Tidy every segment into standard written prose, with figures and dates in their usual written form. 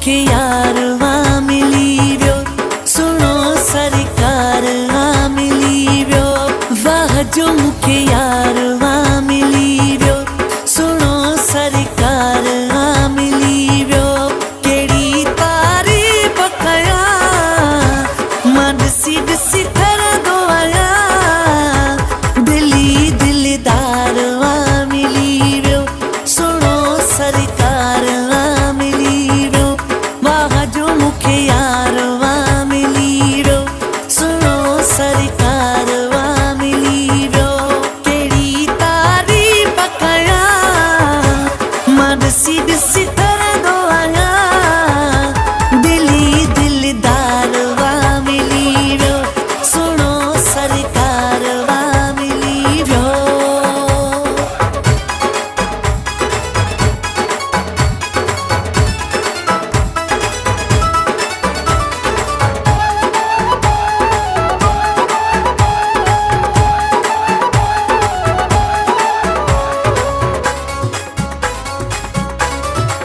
मूंखे यारवा मिली वियो, सुनो सरकार मिली वियो। वाह जो मूंखे यारवा मिली वियो, सुनो सरकार मिली वियो। केड़ी तारीफ़ कया मां ॾिसी ॾिसी ठरंदो आहियां। दिली दिलदार मिली वियो, सुनो सरकार मिली वियो। वाह जो मूंखे यारवा मिली वियो, सुनो सरकार मिली वियो। केड़ी तारीफ़ कया मां ॾिसी ॾिसी ठरंदो आहियां। दिली दिलदार मिली वियो, सुनो सरकार मिली वियो।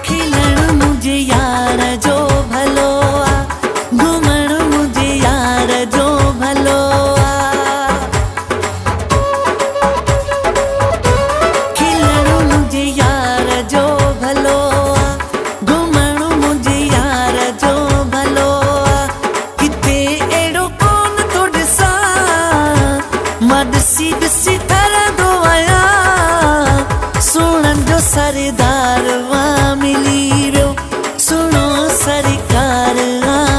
खिलण मुझे यार जो भलो आ, घुमण मुझे यार जो भलो आ। खिलण मुझे यार जो भलो आ, घुमण मुझे यार जो भलो आ। किथे एड़ो कोन तो ॾिसां मां ॾिसी ॾिसी ठरंदो आहियां। सुणन जो सरदार मिली वियो, सुनो सरकार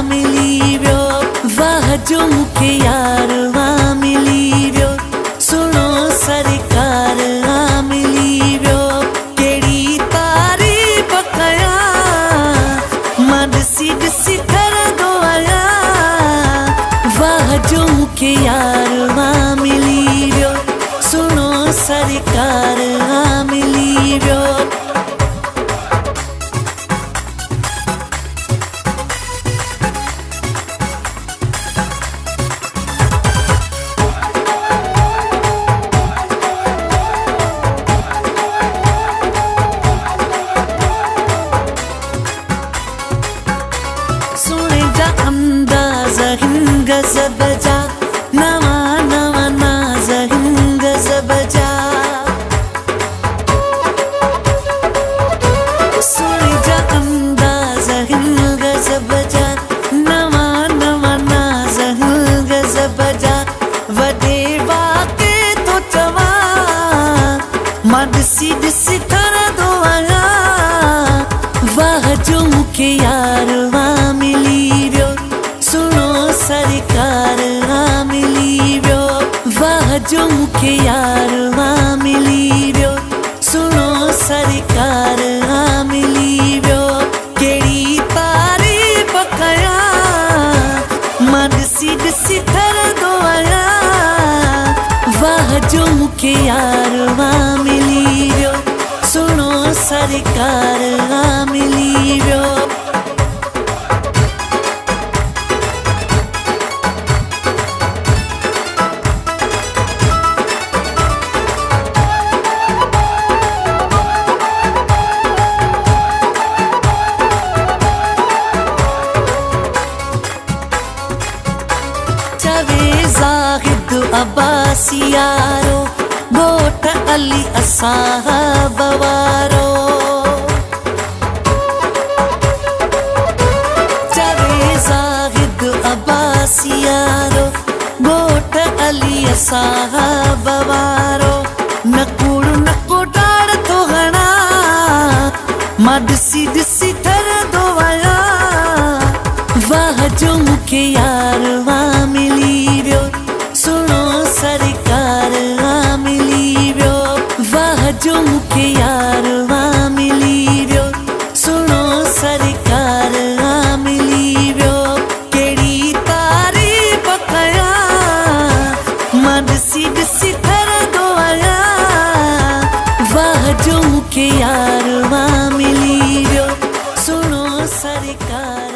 मिली वियो। वाह जो मूंखे यारवा मिली वियो, सुनो सरकार मिली वियो। केड़ी तारीफ़ कया मां ॾिसी ॾिसी ठरंदो आहियां। वाह जो मूंखे यारवा मिली वियो, सुनो सरकार मिली वियो। सुने जा अंदाज़ हिन गज़ब जा, नवा नवा नाज़ हिन गज़ब जा। सुने जा अंदाज़ हिन गज़ब जा, नवा नवा नाज़ हिन गज़ब जा। वॾे वाके तो चवां मां ॾिसी ॾिसी ठरंदो आहियां। वाह जो मूंखे यारवा मिली वियो, सुनो सरकार मिली वियो। वाह जो मूंखे यारवा मिली वियो, सुनो सरकार मिली वियो। केड़ी तारीफ़ कया मां ॾिसी ॾिसी ठरंदो आहियां। वाह जो मूंखे यारवा मिली वियो, सुनो सरकार मिली वियो। चवे ज़ाहिद अब्बासी यारो, ॻोठ अली असाब वारो। चवे ज़ाहिद अब्बासी यारो, ॻोठ अली असाब वारो। न कूड़ न कोटाड़ तो हणा मां ॾिसी ॾिसी ठरंदो आहियां। वाह जो मूंखे यारवा मिली वियो, सुनो सरकार मिली वियो। वाह जो मूंखे यारवा मिली वियो, सुनो सरकार मिली वियो। केड़ी तारीफ़ कया मां ॾिसी ॾिसी ठरंदो आहियां। वाह जो मूंखे यारवा मिली वियो, सुनो सरकार